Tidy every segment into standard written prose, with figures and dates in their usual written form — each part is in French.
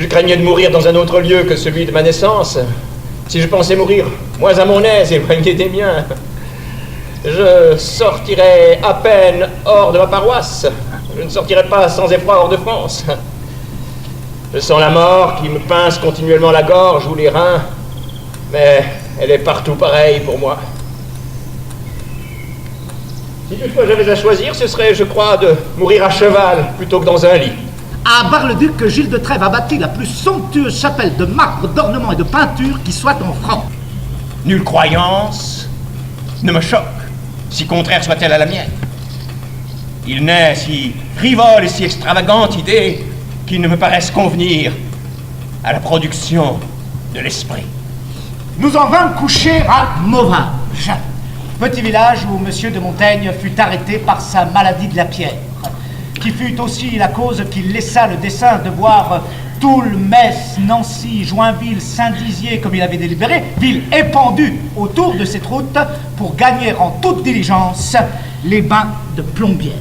craignais de mourir dans un autre lieu que celui de ma naissance, si je pensais mourir moins à mon aise, éloigné des miens, je sortirais à peine hors de ma paroisse. Je ne sortirais pas sans effroi hors de France. Je sens la mort qui me pince continuellement la gorge ou les reins, mais elle est partout pareille pour moi. Si toutefois j'avais à choisir, ce serait, je crois, de mourir à cheval plutôt que dans un lit. À Bar-le-Duc, Gilles de Trèves a bâti la plus somptueuse chapelle de marbre, d'ornements et de peinture qui soit en France. Nulle croyance ne me choque, si contraire soit-elle à la mienne. Il naît si frivole et si extravagante idée qui ne me paraissent convenir à la production de l'esprit. Nous en vîmes coucher à Mauvage, petit village où M. de Montaigne fut arrêté par sa maladie de la pierre, qui fut aussi la cause qu'il laissa le dessein de voir Toul, Metz, Nancy, Joinville, Saint-Dizier, comme il avait délibéré, villes épandues autour de cette route pour gagner en toute diligence les bains de Plombières.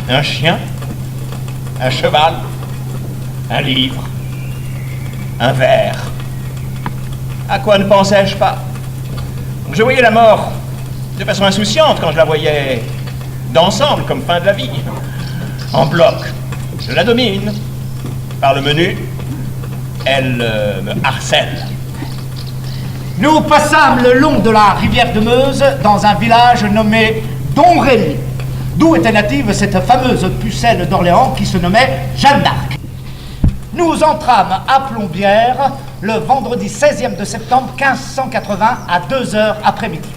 Un chien, un cheval, un livre, un verre. À quoi ne pensais-je pas? Je voyais la mort de façon insouciante quand je la voyais d'ensemble comme fin de la vie. En bloc, je la domine. Par le menu, elle me harcèle. Nous passâmes le long de la rivière de Meuse dans un village nommé Domrémy, d'où était native cette fameuse pucelle d'Orléans qui se nommait Jeanne d'Arc. Nous entrâmes à Plombières le vendredi 16e de septembre 1580 à 2h après-midi.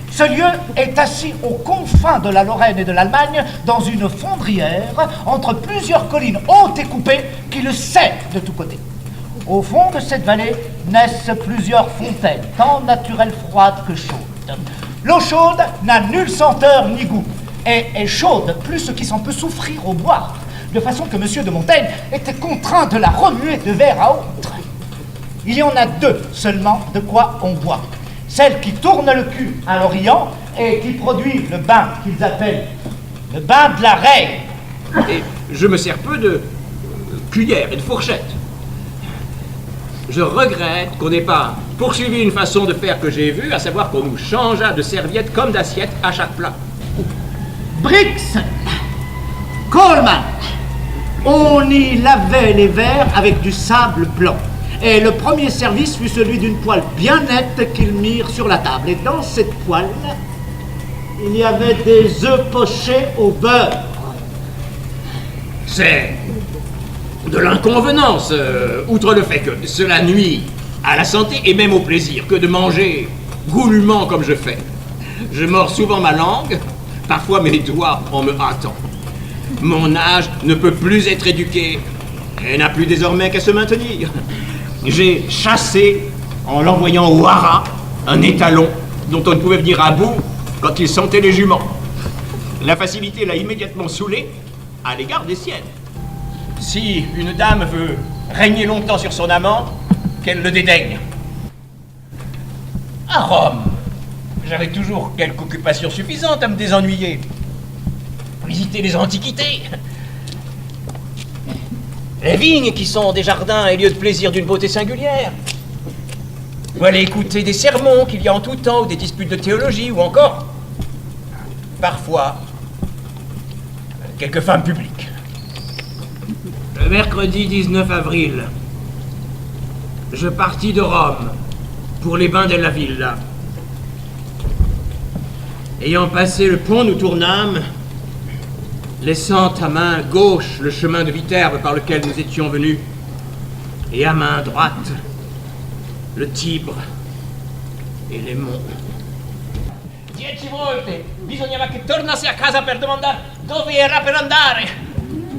Ce lieu est assis aux confins de la Lorraine et de l'Allemagne, dans une fondrière, entre plusieurs collines hautes et coupées qui le serrent de tous côtés. Au fond de cette vallée naissent plusieurs fontaines, tant naturelles froides que chaudes. L'eau chaude n'a nulle senteur ni goût, et est chaude plus ce qui s'en peut souffrir au boire, de façon que M. de Montaigne était contraint de la remuer de verre à autre. Il y en a deux seulement de quoi on boit. Celle qui tourne le cul à l'Orient et qui produit le bain qu'ils appellent le bain de la reine. Et je me sers peu de cuillère et de fourchette. Je regrette qu'on n'ait pas poursuivi une façon de faire que j'ai vue, à savoir qu'on nous changeât de serviette comme d'assiette à chaque plat. Brix, Coleman, on y lavait les verres avec du sable blanc. Et le premier service fut celui d'une poêle bien nette qu'ils mirent sur la table. Et dans cette poêle, il y avait des œufs pochés au beurre. C'est de l'inconvenance, outre le fait que cela nuit à la santé et même au plaisir que de manger goulûment comme je fais. Je mords souvent ma langue, parfois mes doigts en me hâtant. Mon âge ne peut plus être éduqué et n'a plus désormais qu'à se maintenir. J'ai chassé, en l'envoyant au haras, un étalon dont on ne pouvait venir à bout quand il sentait les juments. La facilité l'a immédiatement saoulé à l'égard des siennes. Si une dame veut régner longtemps sur son amant, qu'elle le dédaigne. À Rome, j'avais toujours quelque occupation suffisante à me désennuyer. Visiter les antiquités. Les vignes qui sont des jardins et lieux de plaisir d'une beauté singulière. Ou aller écouter des sermons qu'il y a en tout temps, ou des disputes de théologie, ou encore, parfois, quelques femmes publiques. Le mercredi 19 avril, je partis de Rome pour les bains de la Villa. Ayant passé le pont, nous tournâmes, laissant à main gauche le chemin de Viterbe par lequel nous étions venus, et à main droite le Tibre et les monts. 10 volte bisognava che tornasse a casa per domandare dove era per andare.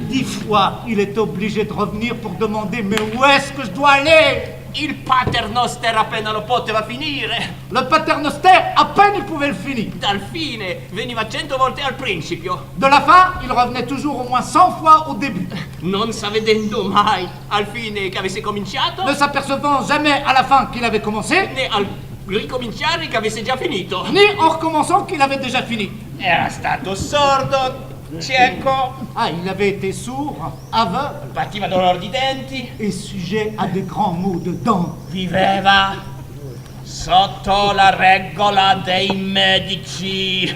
10 fois, il est obligé de revenir pour demander mais où est-ce que je dois aller? Il paternoster appena lo poteva finire. Le paternoster, à peine il pouvait le finir. Dal fine veniva 100 volte al principio. De la fin, il revenait toujours au moins 100 fois au début. Non s'avvedendo mai al fine che avesse cominciato. Ne s'apercevant jamais à la fin qu'il avait commencé, né al ricominciare che avesse già finito. ni en recommençant qu'il avait déjà fini. Era stato sordo cieco, Ah, il avait été sourd, aveugle pativa dolore di denti, et sujet à de grands maux de dents. viveva sotto la regola dei medici.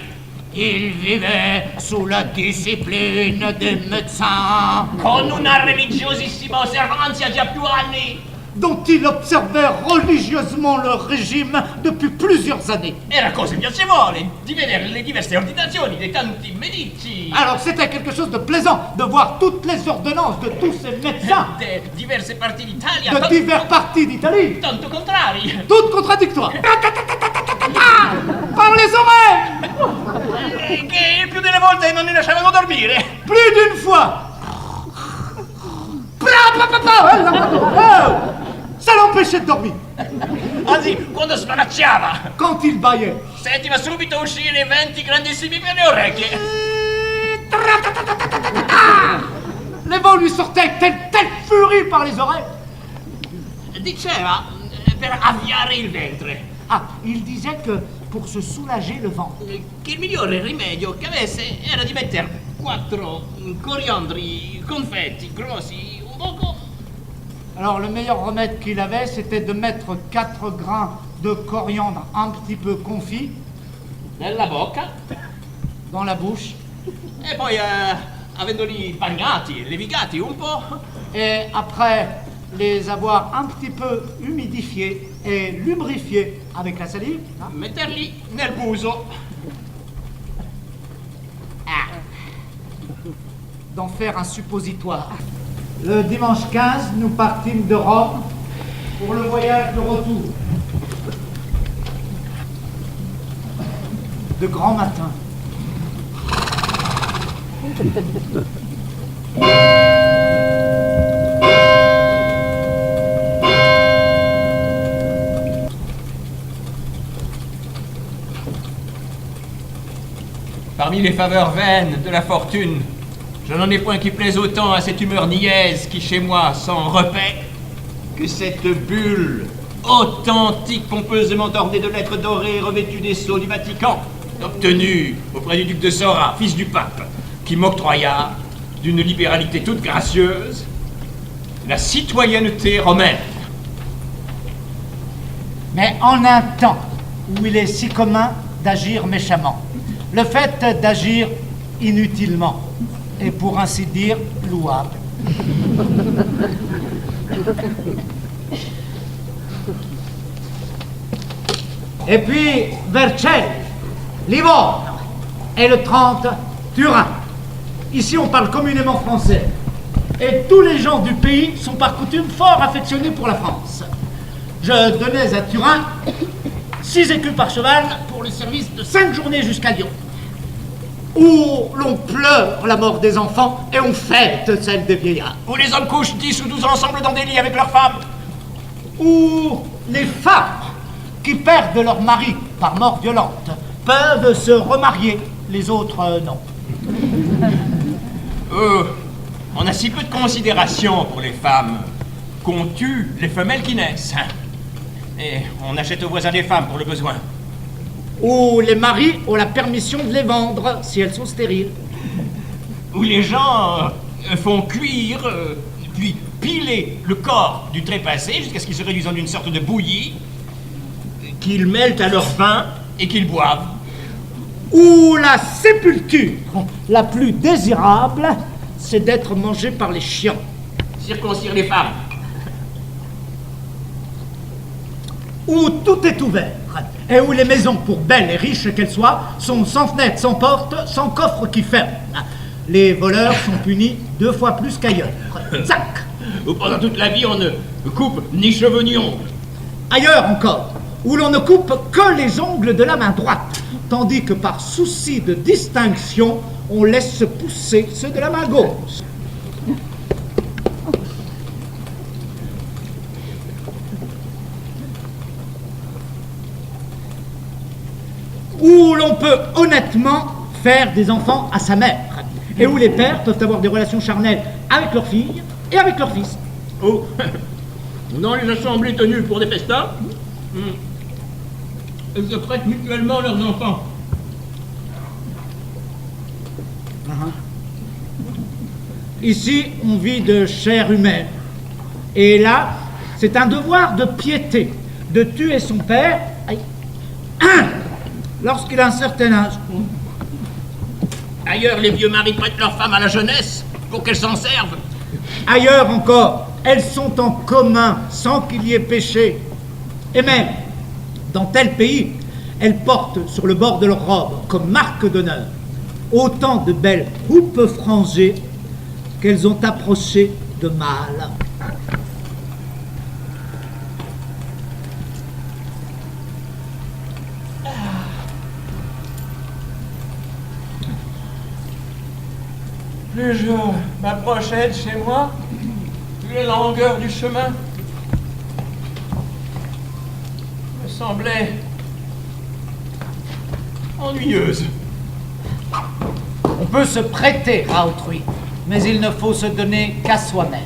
Il vivait sous la discipline des médecins, Con una religiosissima osservanza già più anni. dont il observait religieusement le régime depuis plusieurs années. Era cosa piacevole di vedere le diverse ordinazioni dei tanti medici. Alors c'était quelque chose de plaisant de voir toutes les ordonnances de tous ces médecins De diverse parti d'Italia. de divers partis d'Italie, Tanto contrari. toutes contradictoires. Par les oreilles, Che più delle volte non ne lasciavano dormire. plus d'une fois. Oh, ça l'empêchait de dormir. Anzi, quando smanacciava, Quand il bâillait, sentiva subito uscire venti grandissimi per le orecchie. les vents lui sortaient avec telle furie par les oreilles. Diceva per avviare il ventre Ah, il disait que pour se soulager le ventre, che il migliore rimedio che avesse era di mettere 4 coriandri confetti grossi un poco. alors le meilleur remède qu'il avait, c'était de mettre 4 grains de coriandre un petit peu confit Nella bocca dans la bouche, e poi avendoli bagnati, levigati un po', et après les avoir un petit peu humidifiés et lubrifiés avec la salive, hein, metterli nel muso. d'en faire un suppositoire. Le dimanche 15, nous partîmes de Rome pour le voyage de retour. De grand matin. Parmi les faveurs vaines de la fortune, je n'en ai point qui plaise autant à cette humeur niaise qui chez moi s'en repaît que cette bulle authentique pompeusement ornée de lettres dorées revêtues des sceaux du Vatican, obtenue auprès du duc de Sora, fils du pape, qui m'octroya, d'une libéralité toute gracieuse, la citoyenneté romaine. Mais en un temps où il est si commun d'agir méchamment, le fait d'agir inutilement est pour ainsi dire louable. Et puis Vercelli, Livorno et le 30, Turin. Ici on parle communément français. Et tous les gens du pays sont par coutume fort affectionnés pour la France. Je donnais à Turin 6 écus par cheval pour le service de 5 journées jusqu'à Lyon, où l'on pleure la mort des enfants et on fête celle des vieillards, Où les hommes couchent 10 ou 12 ensemble dans des lits avec leurs femmes. où les femmes qui perdent leur mari par mort violente peuvent se remarier, les autres non. On a si peu de considération pour les femmes qu'on tue les femelles qui naissent. Et on achète aux voisins des femmes pour le besoin. Où les maris ont la permission de les vendre si elles sont stériles. Où les gens font cuire, puis piler le corps du trépassé jusqu'à ce qu'il se réduise en une sorte de bouillie, qu'ils mêlent à leur vin et qu'ils boivent. Où la sépulture la plus désirable, c'est d'être mangé par les chiens. Circoncire les femmes. Où tout est ouvert, et où les maisons, pour belles et riches qu'elles soient, sont sans fenêtres, sans portes, sans coffre qui ferme. Les voleurs sont punis 2 fois plus qu'ailleurs. Zac. Où pendant toute la vie on ne coupe ni cheveux ni ongles. Ailleurs encore, où l'on ne coupe que les ongles de la main droite, tandis que par souci de distinction, on laisse pousser ceux de la main gauche. Où l'on peut honnêtement faire des enfants à sa mère, et où les pères peuvent avoir des relations charnelles avec leurs filles et avec leurs fils. Oh, dans les assemblées tenues pour des festins, ils se prêtent mutuellement leurs enfants. Ici, on vit de chair humaine. Et là, c'est un devoir de piété de tuer son père lorsqu'il a un certain âge. Ailleurs, les vieux maris prêtent leurs femmes à la jeunesse pour qu'elles s'en servent. Ailleurs encore, elles sont en commun sans qu'il y ait péché. Et même, dans tel pays, elles portent sur le bord de leur robe, comme marque d'honneur, autant de belles houppes frangées qu'elles ont approché de mâles. Plus je m'approchais de chez moi, plus la longueur du chemin me semblait ennuyeuse. On peut se prêter à autrui, mais il ne faut se donner qu'à soi-même.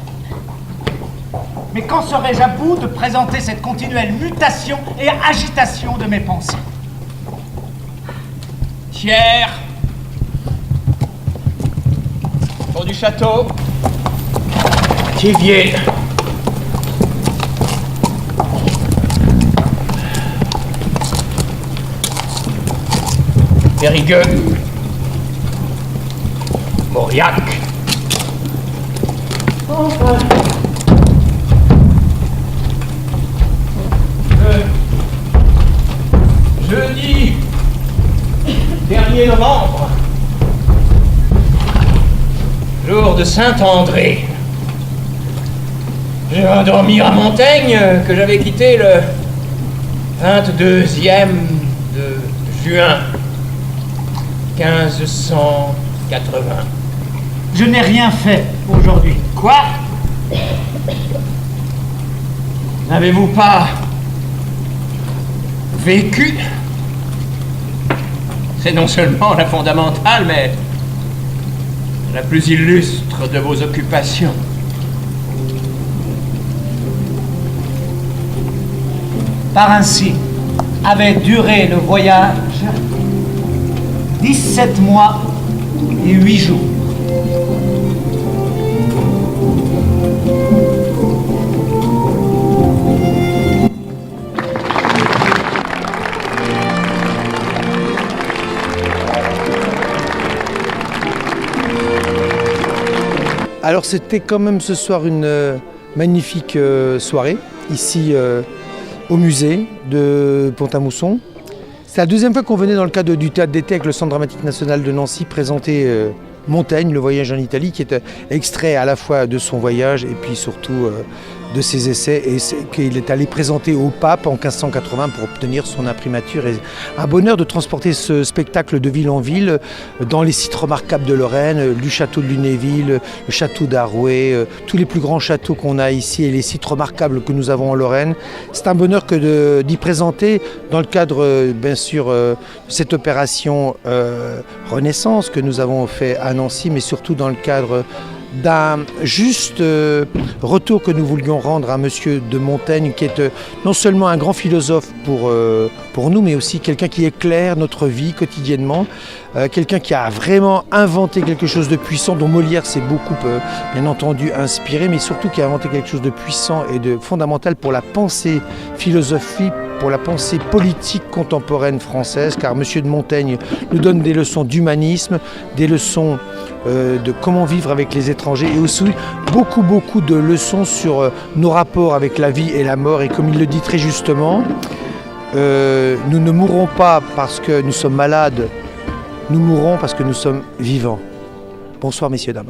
Mais quand serais-je à bout de présenter cette continuelle mutation et agitation de mes pensées? Pierre, fond du château, Thiviers, Périgueux, Mauriac. Enfin, jeudi dernier novembre, jour de Saint-André, je vais dormir à Montaigne, que j'avais quitté le 22e de juin 1580. Je n'ai rien fait aujourd'hui. Quoi? N'avez-vous pas vécu? C'est non seulement la fondamentale, mais la plus illustre de vos occupations. Par ainsi avait duré le voyage 17 mois et 8 jours. Alors c'était quand même ce soir une magnifique soirée, ici au musée de Pont-à-Mousson. C'est la deuxième fois qu'on venait dans le cadre du théâtre d'été avec le Centre dramatique national de Nancy présenter Montaigne, le voyage en Italie, qui est extrait à la fois de son voyage et puis surtout de ses essais, et qu'il est allé présenter au pape en 1580 pour obtenir son imprimature. Et un bonheur de transporter ce spectacle de ville en ville dans les sites remarquables de Lorraine, du château de Lunéville, le château d'Arouet, tous les plus grands châteaux qu'on a ici et les sites remarquables que nous avons en Lorraine. C'est un bonheur que d'y présenter dans le cadre, bien sûr, de cette opération Renaissance que nous avons fait à Nancy, mais surtout dans le cadre d'un juste retour que nous voulions rendre à Monsieur de Montaigne, qui est non seulement un grand philosophe pour nous, mais aussi quelqu'un qui éclaire notre vie quotidiennement, quelqu'un qui a vraiment inventé quelque chose de puissant, dont Molière s'est beaucoup, bien entendu, inspiré, mais surtout qui a inventé quelque chose de puissant et de fondamental pour la pensée philosophique, pour la pensée politique contemporaine française, car Monsieur de Montaigne nous donne des leçons d'humanisme, des leçons de comment vivre avec les étrangers, et aussi beaucoup de leçons sur nos rapports avec la vie et la mort. Et comme il le dit très justement, nous ne mourrons pas parce que nous sommes malades, nous mourrons parce que nous sommes vivants. Bonsoir messieurs, dames.